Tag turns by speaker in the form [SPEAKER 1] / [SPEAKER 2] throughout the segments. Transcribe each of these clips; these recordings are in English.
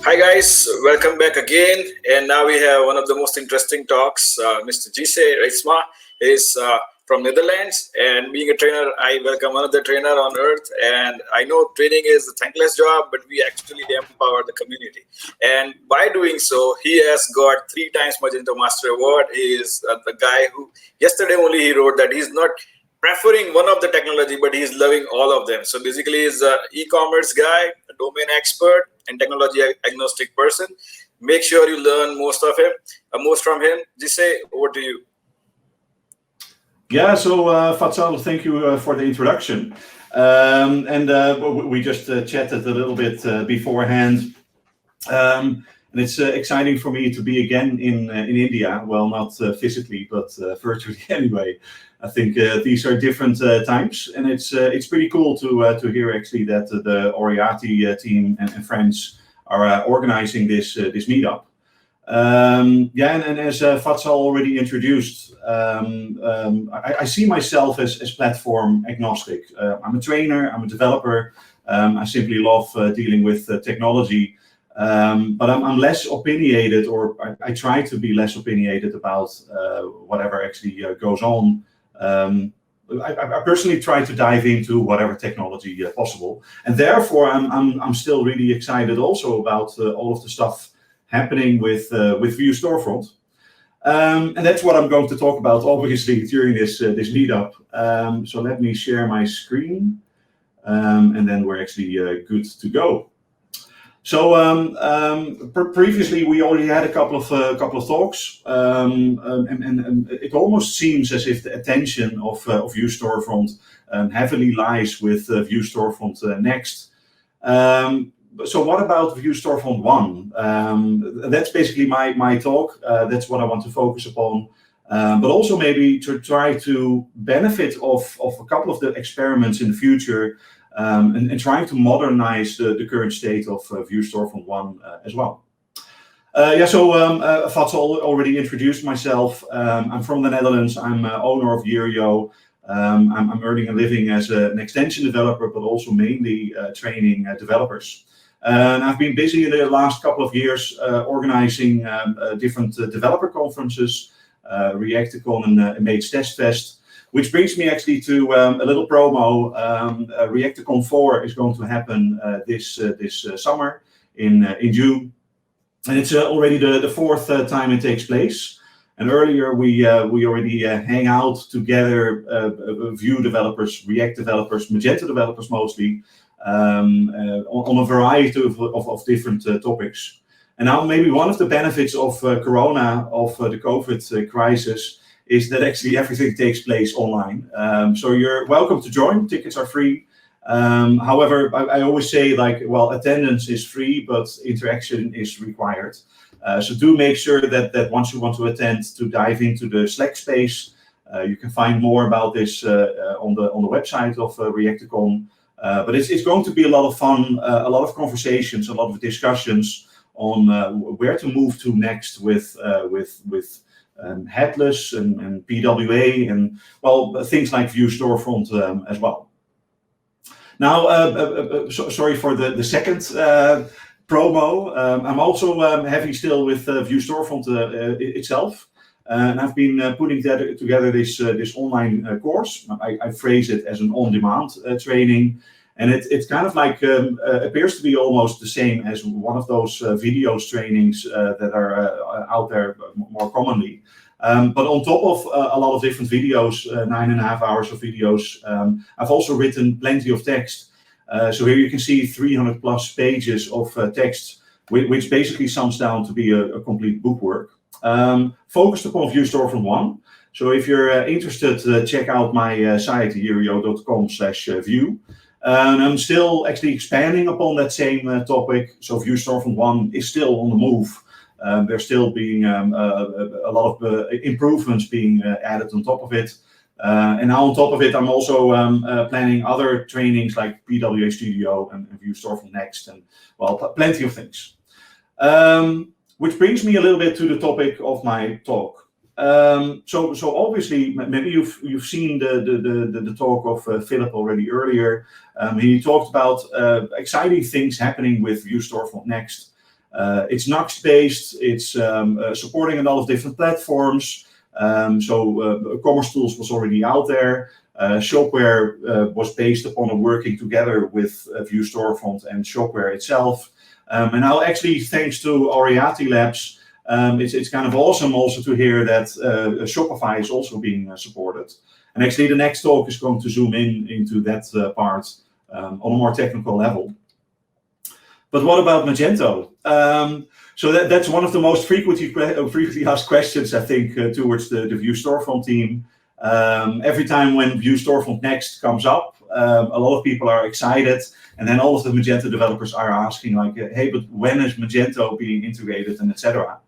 [SPEAKER 1] Hi guys, welcome back again. And now we have one of the most interesting talks. Mr. Jisse Reitsma is from Netherlands, and being a trainer, I welcome another trainer on earth. And I know training is a thankless job, but we actually empower the community. And by doing so, he has got 3 times Magento Master Award. He is the guy who yesterday only he wrote that he's not preferring one of the technology, but he's loving all of them. So basically, he's an e-commerce guy, a domain expert, and technology agnostic person. Make sure you learn most from him. Jisse, over to you.
[SPEAKER 2] Yeah, so Fatsal, thank you for the introduction. We just chatted a little bit beforehand. And it's exciting for me to be again in India. Well, not physically, but virtually anyway. I think these are different times, and it's pretty cool to hear actually that the Aureate team and friends are organizing this meetup. And as Fatsal already introduced, I see myself as platform agnostic. I'm a trainer, I'm a developer. I simply love dealing with technology. But I'm less opinionated, or I try to be less opinionated about whatever actually goes on. I personally try to dive into whatever technology possible, and therefore I'm still really excited also about all of the stuff happening with Vue Storefront, and that's what I'm going to talk about obviously during this meetup. So let me share my screen, and then we're actually good to go. So previously we already had a couple of talks, and it almost seems as if the attention of Vue Storefront heavily lies with Vue Storefront Next. So what about Vue Storefront 1? That's basically my talk. That's what I want to focus upon, but also maybe to try to benefit of a couple of the experiments in the future. And trying to modernize the current state of Vue Storefront 1 as well. Fatsal already introduced myself. I'm from the Netherlands. I'm owner of Yireo. I'm earning a living as an extension developer, but also mainly training developers. And I've been busy in the last couple of years organizing different developer conferences, Reacticon and Mates Test Fest. Which brings me actually to a little promo. Reacticon 4 is going to happen this summer in June, and it's already the 4th time it takes place. And earlier we already hang out together, Vue developers, React developers, Magento developers mostly, on a variety of different topics. And now maybe one of the benefits of Corona, of the COVID crisis, is that actually everything takes place online. So you're welcome to join, tickets are free. However, I always say attendance is free, but interaction is required. So do make sure that once you want to attend, to dive into the Slack space. You can find more about this on the website of Reacticon. But it's going to be a lot of fun, a lot of conversations, a lot of discussions on where to move to next with headless and PWA and things like Vue Storefront as well. Now, sorry for the second promo. I'm also heavy still with Vue Storefront itself, and I've been putting together this online course. I phrase it as an on-demand training. And it's kind of like appears to be almost the same as one of those videos trainings that are out there more commonly. But on top of a lot of different videos, 9.5 hours of videos, I've also written plenty of text. So here you can see 300 plus pages of text, which basically sums down to be a complete bookwork, focused upon Vue Storefront 1. So if you're interested, check out my site, yireo.com/vue. And I'm still actually expanding upon that same topic. So Vue Storefront 1 is still on the move. There's still being a lot of improvements being added on top of it. And now on top of it, I'm also planning other trainings like PWA Studio and Vue Storefront Next, and plenty of things. Which brings me a little bit to the topic of my talk. So obviously, maybe you've seen the talk of Philip already earlier. He talked about exciting things happening with Vue Storefront Next. It's Nuxt-based, it's supporting a lot of different platforms. Commerce Tools was already out there. Shopware was based upon a working together with Vue Storefront and Shopware itself. And now actually, thanks to Aureate Labs, it's kind of awesome also to hear that Shopify is also being supported. And actually the next talk is going to zoom into that part on a more technical level. But what about Magento? So that's one of the most frequently asked questions, I think, towards the Vue Storefront team. Every time when Vue Storefront Next comes up, a lot of people are excited, and then all of the Magento developers are asking like, hey, but when is Magento being integrated, and etc.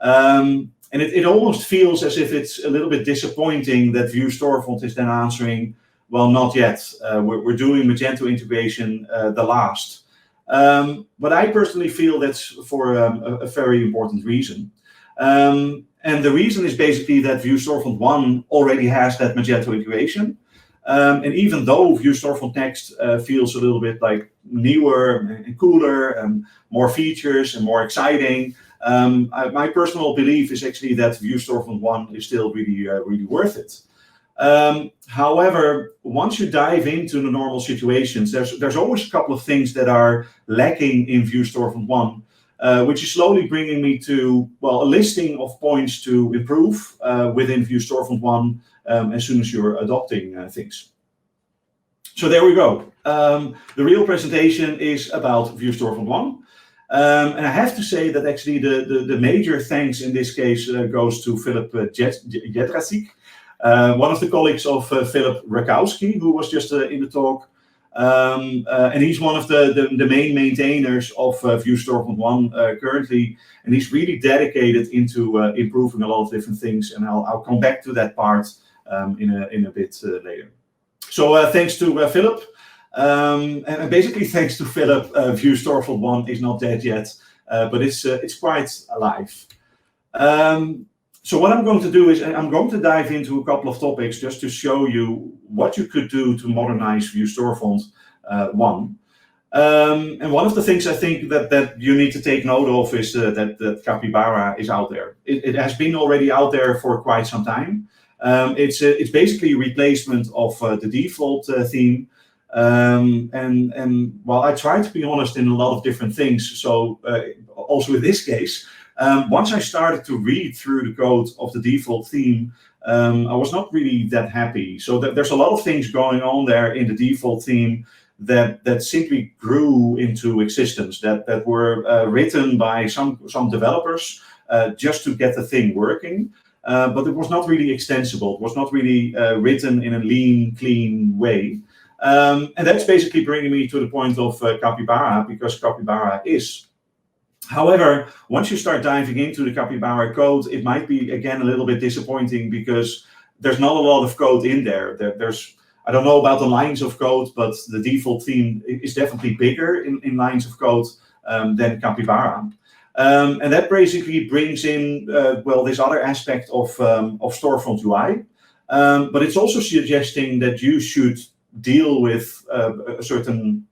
[SPEAKER 2] And it almost feels as if it's a little bit disappointing that Vue Storefront is then answering, well, not yet. We're doing Magento integration the last. But I personally feel that's for a very important reason. And the reason is basically that Vue Storefront 1 already has that Magento integration. And even though Vue Storefront Next feels a little bit like newer and cooler and more features and more exciting, my personal belief is actually that Vue Storefront 1 is still really worth it. However, once you dive into the normal situations, there's always a couple of things that are lacking in Vue Storefront 1, which is slowly bringing me to, well, a listing of points to improve within Vue Storefront 1 as soon as you're adopting things. So there we go. The real presentation is about Vue Storefront 1. And I have to say that actually the major thanks in this case goes to Philip Jedrasik, one of the colleagues of Philip Rakowski, who was just in the talk. And he's one of the main maintainers of Vue Storefront 1 currently, and he's really dedicated into improving a lot of different things, and I'll come back to that part in a bit later. So thanks to Philip. And basically, thanks to Philip, Vue Storefront 1 is not dead yet, but it's quite alive. So what I'm going to do is I'm going to dive into a couple of topics just to show you what you could do to modernize Vue Storefront 1. And one of the things I think that you need to take note of is that Capybara is out there. It has been already out there for quite some time. It's basically a replacement of the default theme. And while I try to be honest in a lot of different things, so also in this case, once I started to read through the code of the default theme, I was not really that happy. So there's a lot of things going on there in the default theme that simply grew into existence, that were written by some developers just to get the thing working. But it was not really extensible. It was not really written in a lean, clean way. And that's basically bringing me to the point of Capybara, because Capybara is. However, once you start diving into the Capybara code, it might be, again, a little bit disappointing because there's not a lot of code in there. I don't know about the lines of code, but the default theme is definitely bigger in lines of code than Capybara. And that basically brings in, well, this other aspect of Storefront UI. But it's also suggesting that you should deal with a certain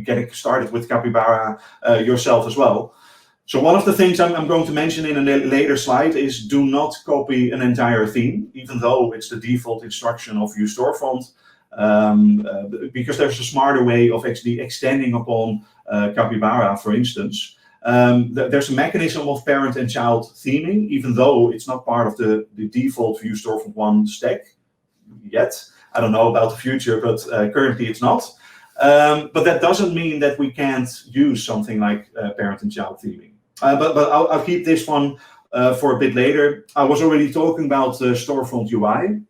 [SPEAKER 2] getting started with Capybara yourself as well. So one of the things I'm going to mention in a later slide is do not copy an entire theme, even though it's the default instruction of Vue Storefront, because there's a smarter way of actually extending upon Capybara, for instance. There's a mechanism of parent and child theming, even though it's not part of the default Vue Storefront 1 stack yet. I don't know about the future, but currently it's not. But that doesn't mean that we can't use something like parent and child theming. But I'll keep this one for a bit later. I was already talking about Storefront UI.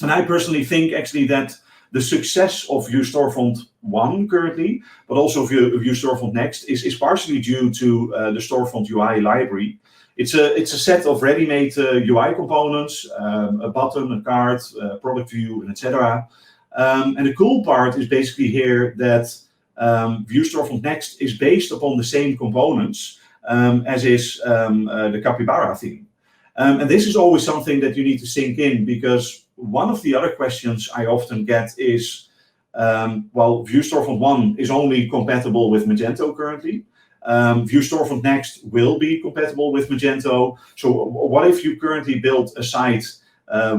[SPEAKER 2] And I personally think actually that the success of Vue Storefront 1 currently, but also Vue Storefront Next, is partially due to the Storefront UI library. It's a set of ready-made UI components, a button, a card, product view, and etc. And the cool part is basically here that Vue Storefront Next is based upon the same components as is the Capybara theme. And this is always something that you need to sink in, because one of the other questions I often get is, well, Vue Storefront 1 is only compatible with Magento currently. Vue Storefront Next will be compatible with Magento. So what if you currently build a site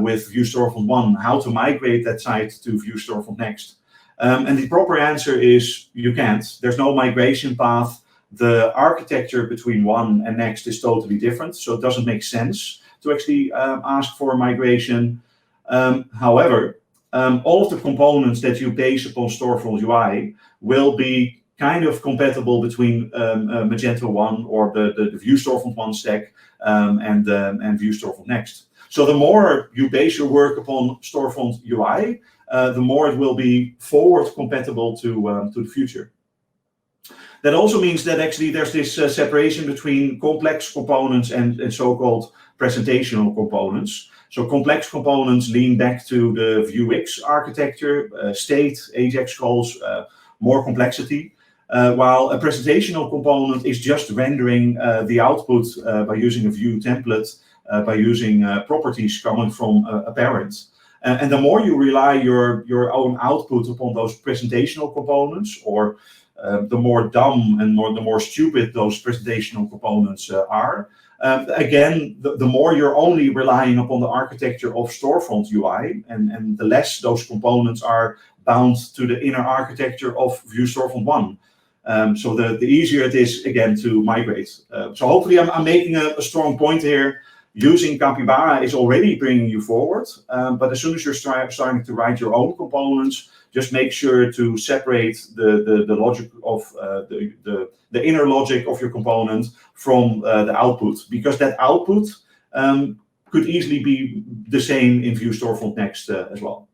[SPEAKER 2] with Vue Storefront 1, how to migrate that site to Vue Storefront Next? And the proper answer is you can't. There's no migration path. The architecture between 1 and Next is totally different, so it doesn't make sense to actually ask for a migration. However, all of the components that you base upon Storefront UI will be kind of compatible between Magento 1 or the Vue Storefront 1 stack and Vue Storefront Next. So the more you base your work upon Storefront UI, the more it will be forward compatible to the future. That also means that actually there's this separation between complex components and so-called presentational components. So complex components lean back to the Vuex architecture, state, Ajax calls, more complexity. While a presentational component is just rendering the output by using a Vue template, by using properties coming from a parent. And the more you rely your own output upon those presentational components, or the more dumb and the more stupid those presentational components are, again, the more you're only relying upon the architecture of Storefront UI, and the less those components are bound to the inner architecture of Vue Storefront 1. So the easier it is, again, to migrate. So hopefully I'm making a strong point here. Using Capybara is already bringing you forward, but as soon as you're starting to write your own components, just make sure to separate the logic of the inner logic of your component from the output, because that output could easily be the same in Vue Storefront Next as well.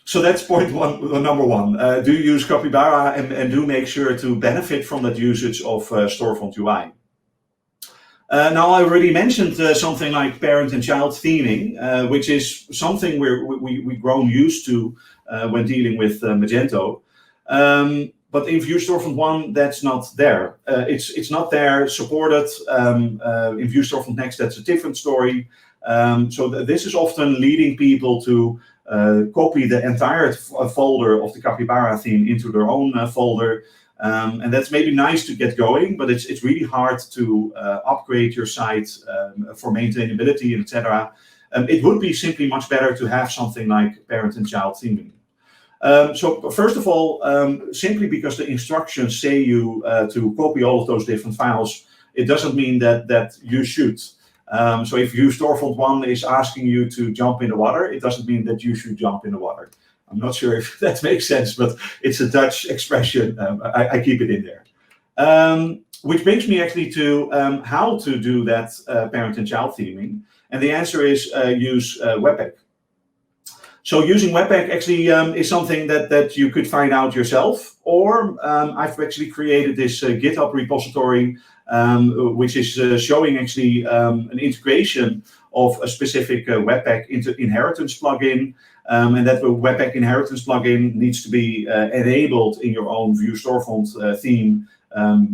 [SPEAKER 2] So that's point number one. Do use Capybara and do make sure to benefit from that usage of Storefront UI. Now, I already mentioned something like parent and child theming, which is something we've grown used to when dealing with Magento. But in Vue Storefront 1, that's not there. It's not there supported. In Vue Storefront Next, that's a different story. So this is often leading people to copy the entire folder of the Capybara theme into their own folder. And that's maybe nice to get going, but it's really hard to upgrade your site for maintainability, etc. It would be simply much better to have something like parent and child theming. So first of all, simply because the instructions say you to copy all of those different files, it doesn't mean that you should. So if Vue Storefront 1 is asking you to jump in the water, it doesn't mean that you should jump in the water. I'm not sure if that makes sense, but it's a Dutch expression. I keep it in there. Which brings me actually to how to do that parent and child theming. And the answer is use Webpack. So using Webpack actually is something that you could find out yourself, or I've actually created this GitHub repository, which is showing actually an integration of a specific Webpack inheritance plugin. And that Webpack inheritance plugin needs to be enabled in your own Vue Storefront theme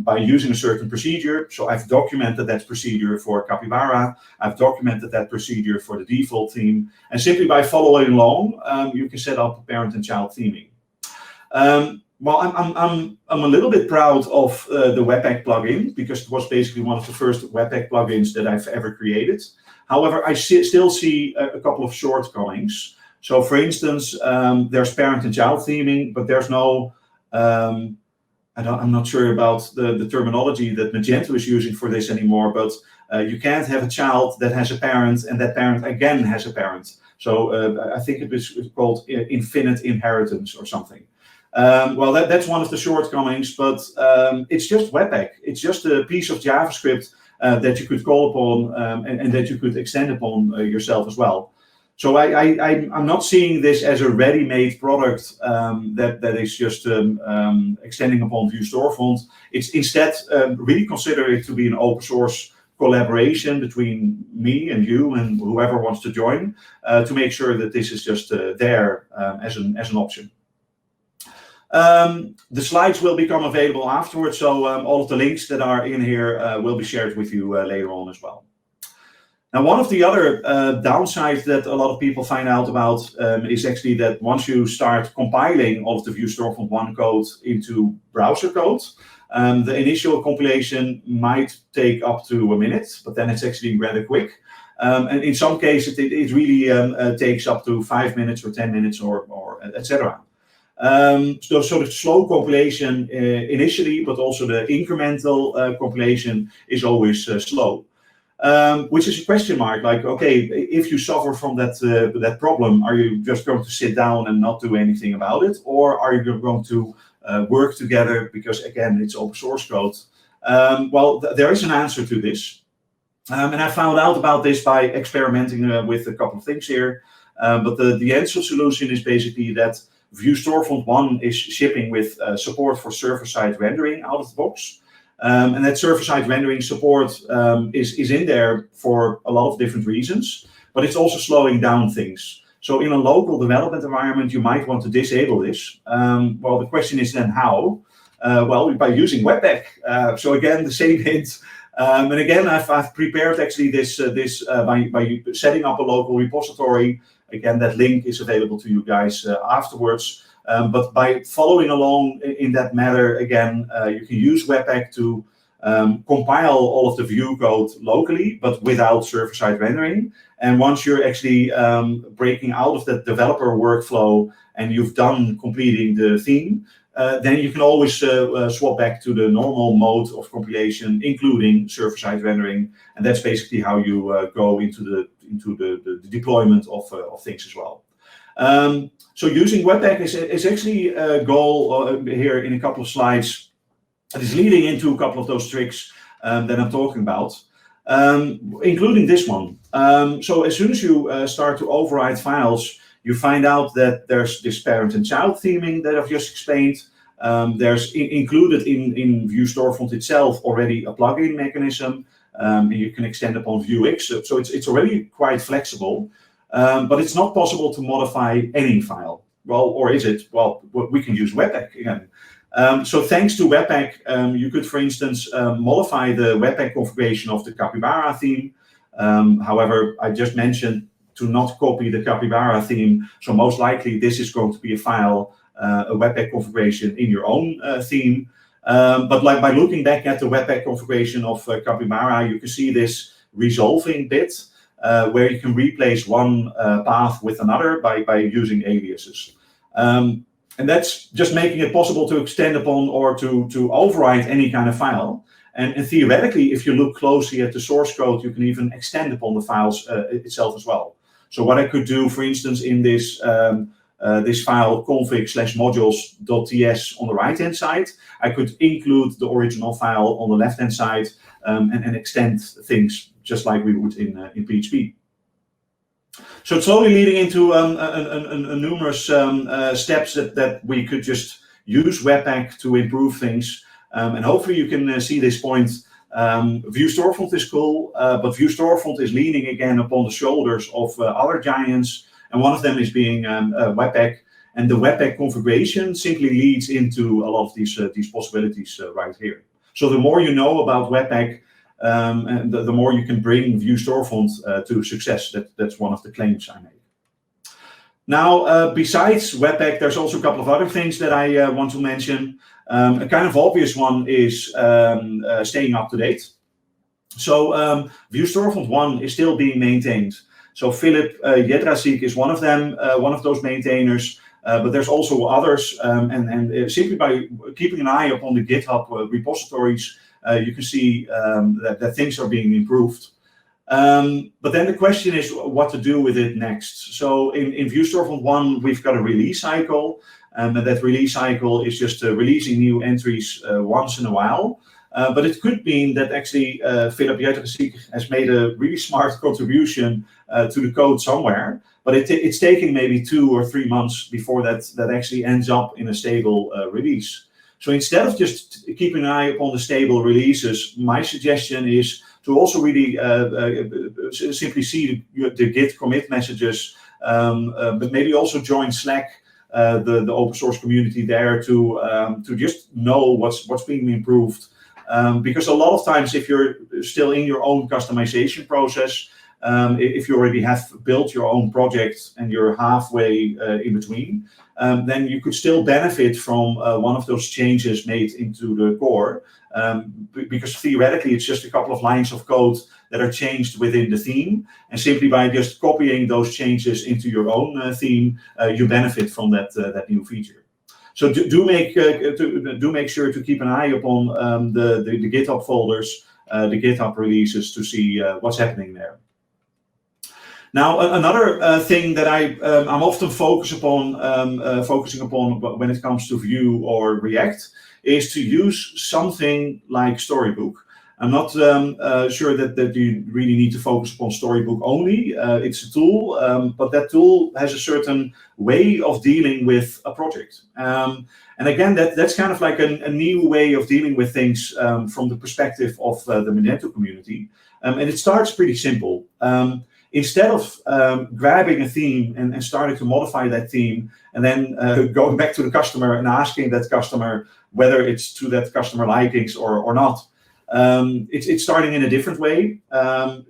[SPEAKER 2] by using a certain procedure. So I've documented that procedure for Capybara. I've documented that procedure for the default theme. And simply by following along, you can set up parent and child theming. Well, I'm a little bit proud of the Webpack plugin, because it was basically one of the first Webpack plugins that I've ever created. However, I still see a couple of shortcomings. So for instance, there's parent and child theming, but there's no, I'm not sure about the terminology that Magento is using for this anymore, but you can't have a child that has a parent and that parent again has a parent. So I think it was called infinite inheritance or something. Well, that's one of the shortcomings, but it's just Webpack. It's just a piece of JavaScript that you could call upon and that you could extend upon yourself as well. So I'm not seeing this as a ready-made product that is just extending upon Vue Storefront. It's instead really consider it to be an open source collaboration between me and you and whoever wants to join to make sure that this is just there as an option. The slides will become available afterwards, so all of the links that are in here will be shared with you later on as well. Now, one of the other downsides that a lot of people find out about is actually that once you start compiling all of the Vue Storefront 1 code into browser code, the initial compilation might take up to a minute, but then it's actually rather quick. And in some cases, it really takes up to 5 minutes or 10 minutes or etc. So the slow compilation initially, but also the incremental compilation is always slow. Which is a question mark, like, okay, if you suffer from that problem, are you just going to sit down and not do anything about it? Or are you going to work together because, again, it's open source code? Well, there is an answer to this. And I found out about this by experimenting with a couple of things here. But the answer solution is basically that Vue Storefront 1 is shipping with support for server-side rendering out of the box. And that server-side rendering support is in there for a lot of different reasons, but it's also slowing down things. So in a local development environment, you might want to disable this. Well, the question is then how? Well, by using Webpack. So again, the same hint. And again, I've prepared actually this by setting up a local repository. Again, that link is available to you guys afterwards. But by following along in that matter, again, you can use Webpack to compile all of the Vue code locally, but without server-side rendering. And once you're actually breaking out of that developer workflow and you've done completing the theme, then you can always swap back to the normal mode of compilation, including server-side rendering. And that's basically how you go into the deployment of things as well. So using Webpack is actually a goal here in a couple of slides. It is leading into a couple of those tricks that I'm talking about, including this one. So as soon as you start to override files, you find out that there's this parent and child theming that I've just explained. There's included in Vue Storefront itself already a plugin mechanism, and you can extend upon Vuex. So it's already quite flexible. But it's not possible to modify any file. Well, or is it? Well, we can use Webpack again. So thanks to Webpack, you could, for instance, modify the Webpack configuration of the Capybara theme. However, I just mentioned to not copy the Capybara theme. So most likely this is going to be a file, a Webpack configuration in your own theme. But like by looking back at the Webpack configuration of Capybara, you can see this resolving bit. Where you can replace one path with another by using aliases. And that's just making it possible to extend upon or to override any kind of file. And theoretically, if you look closely at the source code, you can even extend upon the files itself as well. So what I could do, for instance, in this this file config/modules.ts on the right-hand side, I could include the original file on the left-hand side and extend things just like we would in PHP. So it's slowly leading into numerous steps that we could just use Webpack to improve things. And hopefully you can see this point. Vue Storefront is cool, but Vue Storefront is leaning again upon the shoulders of other giants. And one of them is being Webpack. And the Webpack configuration simply leads into a lot of these possibilities right here. So the more you know about Webpack, and the more you can bring Vue Storefront to success. That's one of the claims I make. Now, besides Webpack, there's also a couple of other things that I want to mention. A kind of obvious one is staying up to date. So Vue Storefront 1 is still being maintained. So Philip Jedrasik is one of them, one of those maintainers. But there's also others, and simply by keeping an eye upon the GitHub repositories, you can see that things are being improved. But then the question is what to do with it next. So in Vue Storefront 1, we've got a release cycle, and that release cycle is just releasing new entries once in a while. But it could mean that actually Philip Jedrasik has made a really smart contribution to the code somewhere, but it's taking maybe 2 or 3 months before that actually ends up in a stable release. So instead of just keeping an eye upon the stable releases, my suggestion is to also really simply see the Git commit messages, but maybe also join Slack, the open source community there to just know what's being improved. Because a lot of times, if you're still in your own customization process, If you already have built your own project and you're halfway in between, then you could still benefit from one of those changes made into the core, because theoretically it's just a couple of lines of code that are changed within the theme, and simply by just copying those changes into your own theme, you benefit from that new feature. So do make sure to keep an eye upon the GitHub folders, the GitHub releases, to see what's happening there. Now, another thing that I'm often focusing upon when it comes to Vue or React is to use something like Storybook. I'm not sure that you really need to focus upon Storybook only. It's a tool, but that tool has a certain way of dealing with a project. And again, that's kind of like a new way of dealing with things from the perspective of the Magento community. And it starts pretty simple. Instead of grabbing a theme and starting to modify that theme, and then going back to the customer and asking that customer whether it's to that customer likings or not, it's starting in a different way.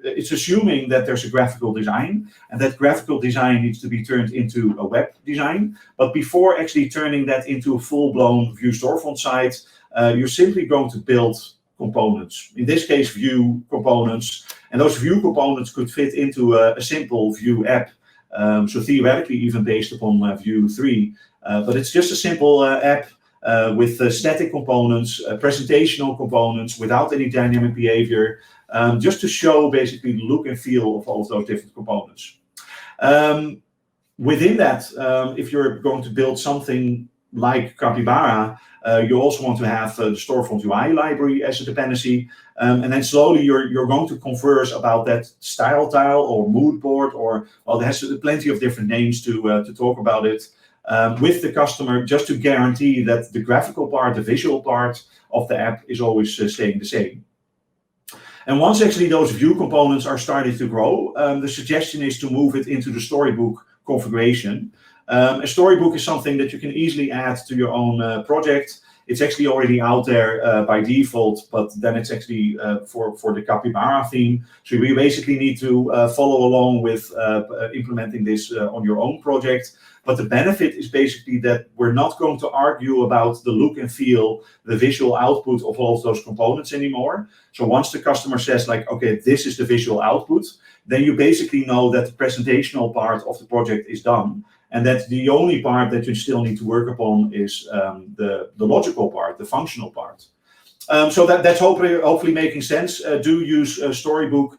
[SPEAKER 2] It's assuming that there's a graphical design, and that graphical design needs to be turned into a web design. But before actually turning that into a full-blown Vue Storefront site, you're simply going to build components. In this case, Vue components, and those Vue components could fit into a simple Vue app. So theoretically, even based upon Vue 3, but it's just a simple app with static components, presentational components without any dynamic behavior, just to show basically the look and feel of all of those different components. Within that, if you're going to build something like Capybara, you also want to have the Storefront UI library as a dependency, and then slowly you're going to converse about that style tile or mood board, or, well, there's plenty of different names to talk about it, with the customer, just to guarantee that the graphical part, the visual part of the app is always staying the same. And once actually those Vue components are starting to grow, the suggestion is to move it into the Storybook configuration. A Storybook is something that you can easily add to your own project. It's actually already out there by default, but then it's actually for the Capybara theme. So we basically need to follow along with implementing this on your own project. But the benefit is basically that we're not going to argue about the look and feel, the visual output of all of those components anymore. So once the customer says like, okay, this is the visual output, then you basically know that the presentational part of the project is done. And that the only part that you still need to work upon is the logical part, the functional part. So that's hopefully making sense. Do use Storybook.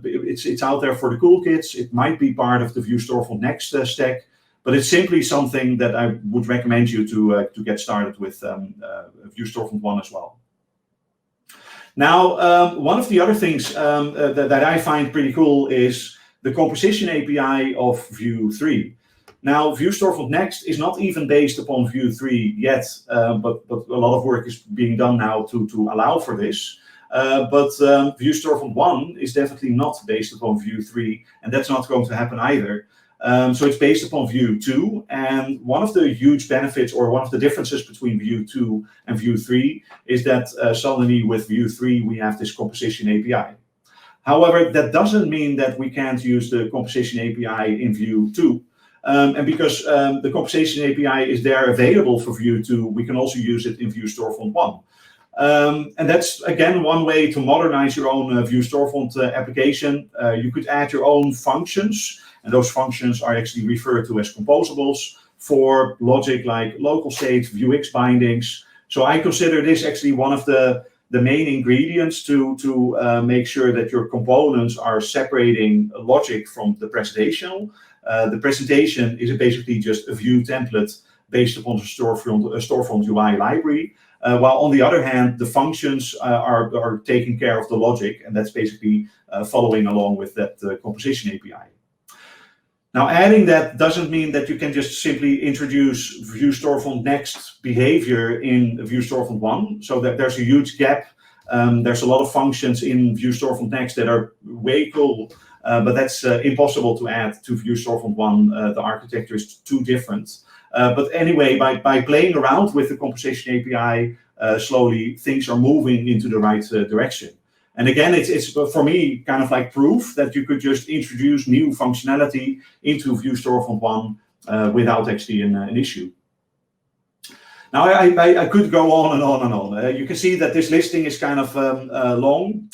[SPEAKER 2] It's out there for the cool kids. It might be part of the Vue Storefront Next stack, but it's simply something that I would recommend you to get started with Vue Storefront 1 as well. Now, one of the other things that I find pretty cool is the composition API of Vue 3. Now, Vue Storefront Next is not even based upon Vue 3 yet, but a lot of work is being done now to allow for this. But Vue Storefront 1 is definitely not based upon Vue 3, and that's not going to happen either. So it's based upon Vue 2, and one of the huge benefits, or one of the differences between Vue 2 and Vue 3 is that suddenly with Vue 3 we have this composition API. However, that doesn't mean that we can't use the composition API in Vue 2. And because the composition API is there available for Vue 2, we can also use it in Vue Storefront 1. And that's, again, one way to modernize your own Vue Storefront application. You could add your own functions, and those functions are actually referred to as composables for logic like local state, Vuex bindings. So I consider this actually one of the main ingredients to make sure that your components are separating logic from the presentational. The presentation is basically just a Vue template based upon the Storefront UI library, while on the other hand, the functions are taking care of the logic, and that's basically following along with that composition API. Now, adding that doesn't mean that you can just simply introduce Vue Storefront Next behavior in Vue Storefront 1, so that there's a huge gap. There's a lot of functions in Vue Storefront Next that are way cool, but that's impossible to add to Vue Storefront 1. The architecture is too different. But anyway, by playing around with the composition API, slowly things are moving into the right direction. And again, it's for me kind of like proof that you could just introduce new functionality into Vue Storefront 1 without actually an issue. Now, I could go on and on and on. You can see that this listing is kind of long,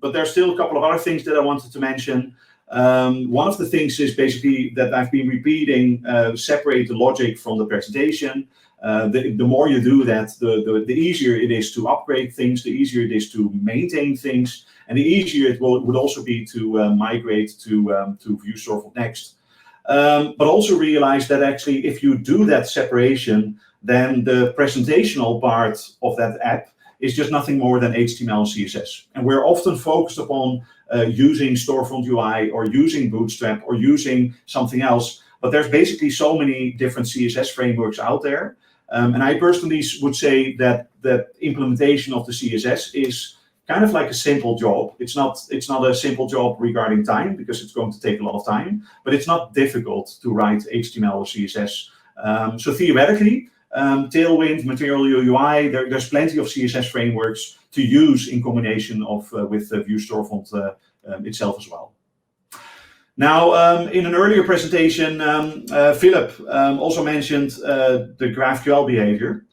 [SPEAKER 2] but there's still a couple of other things that I wanted to mention. One of the things is basically that I've been repeating, separate the logic from the presentation. The more you do that, the easier it is to upgrade things, the easier it is to maintain things, and the easier it would also be to migrate to Vue Storefront Next. But also realize that actually if you do that separation, then the presentational part of that app is just nothing more than HTML and CSS. And we're often focused upon using Storefront UI or using Bootstrap or using something else, but there's basically so many different CSS frameworks out there. And I personally would say that the implementation of the CSS is kind of like a simple job. It's not a simple job regarding time, because it's going to take a lot of time, but it's not difficult to write HTML or CSS. So theoretically, Tailwind, Material UI, there's plenty of CSS frameworks to use in combination with Vue Storefront itself as well. Now, in an earlier presentation, Philip also mentioned the GraphQL behavior.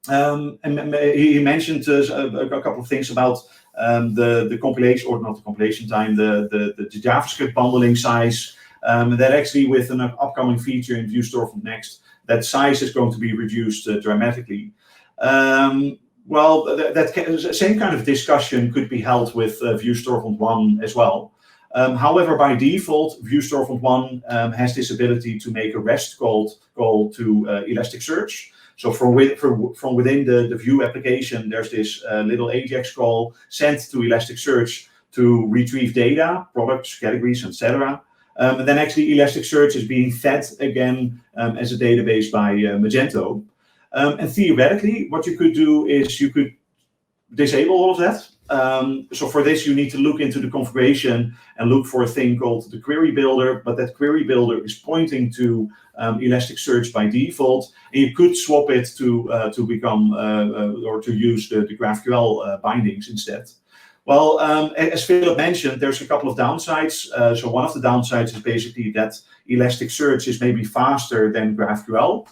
[SPEAKER 2] And he mentioned a couple of things about the compilation, or not the compilation time, the JavaScript bundling size, that actually with an upcoming feature in Vue Storefront Next, that size is going to be reduced dramatically. Well, that same kind of discussion could be held with Vue Storefront 1 as well. However, by default, Vue Storefront 1 has this ability to make a REST call to Elasticsearch. So from within the Vue application, there's this little AJAX call sent to Elasticsearch to retrieve data, products, categories, etc. And then actually Elasticsearch is being fed again as a database by Magento. And theoretically, what you could do is you could disable all of that. So for this, you need to look into the configuration and look for a thing called the query builder, but that query builder is pointing to Elasticsearch by default, and you could swap it to become or to use the GraphQL bindings instead. Well, as Philip mentioned, there's a couple of downsides. So one of the downsides is basically that Elasticsearch is maybe faster than GraphQL.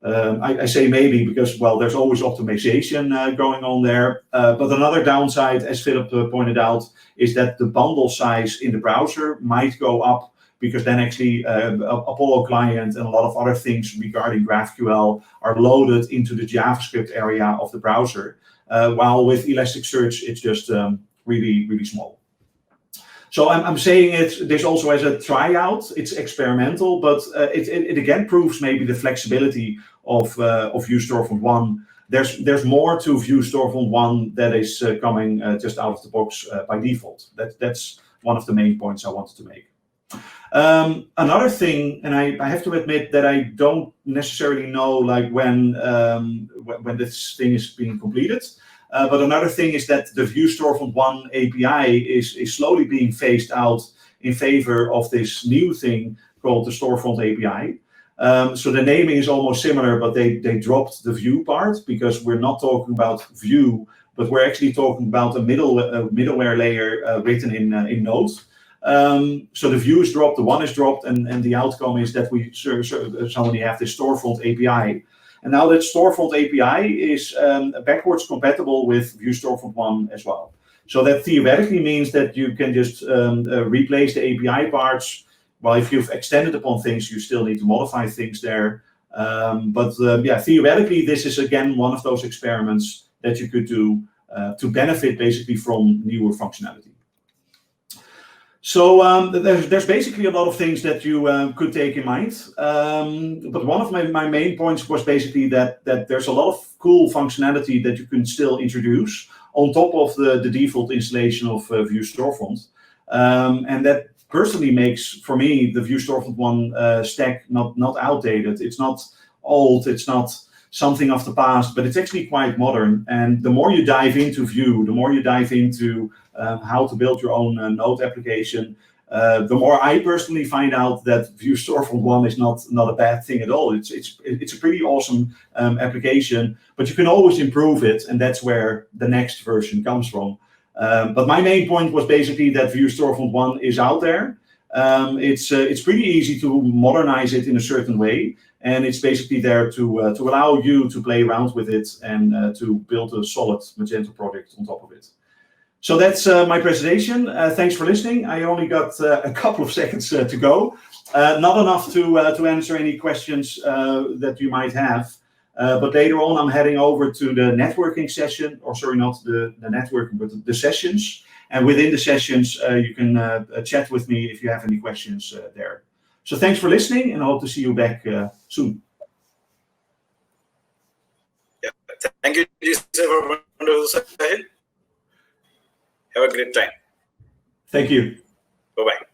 [SPEAKER 2] I say maybe because, well, there's always optimization going on there. But another downside, as Philip pointed out, is that the bundle size in the browser might go up, because then actually Apollo client and a lot of other things regarding GraphQL are loaded into the JavaScript area of the browser. While with Elasticsearch, it's just really, really small. So I'm saying this also as a tryout. It's experimental, but it again proves maybe the flexibility of Vue Storefront 1. There's more to Vue Storefront 1 that is coming just out of the box by default. That's one of the main points I wanted to make. Another thing, and I have to admit that I don't necessarily know like when this thing is being completed. But another thing is that the Vue Storefront 1 API is slowly being phased out in favor of this new thing called the Storefront API. So the naming is almost similar, but they dropped the Vue part, because we're not talking about Vue, but we're actually talking about a middleware layer written in Node. So the Vue is dropped, the 1 is dropped, and the outcome is that we suddenly have this Storefront API. And now that Storefront API is backwards compatible with Vue Storefront 1 as well. So that theoretically means that you can just replace the API parts. Well, if you've extended upon things, you still need to modify things there. But yeah, theoretically, this is again one of those experiments that you could do to benefit basically from newer functionality. So there's basically a lot of things that you could take in mind. But one of my main points was basically that there's a lot of cool functionality that you can still introduce on top of the default installation of Vue Storefront. And that personally makes, for me, the Vue Storefront 1 stack not outdated. It's not old, it's not something of the past, but it's actually quite modern. And the more you dive into Vue, the more you dive into how to build your own Node application, the more I personally find out that Vue Storefront 1 is not a bad thing at all. It's a pretty awesome application, but you can always improve it, and that's where the next version comes from. But my main point was basically that Vue Storefront 1 is out there. It's pretty easy to modernize it in a certain way, and it's basically there to allow you to play around with it and to build a solid Magento project on top of it. So that's my presentation. Thanks for listening. I only got a couple of seconds to go. Not enough to answer any questions that you might have. But later on, I'm heading over to the networking session, or sorry, not the networking, but the sessions. And within the sessions, you can chat with me if you have any questions there. So thanks for listening, and I hope to see you back soon.
[SPEAKER 1] Yeah, thank you, Jisse, for a wonderful session. Have a great time.
[SPEAKER 2] Thank you.
[SPEAKER 1] Bye-bye.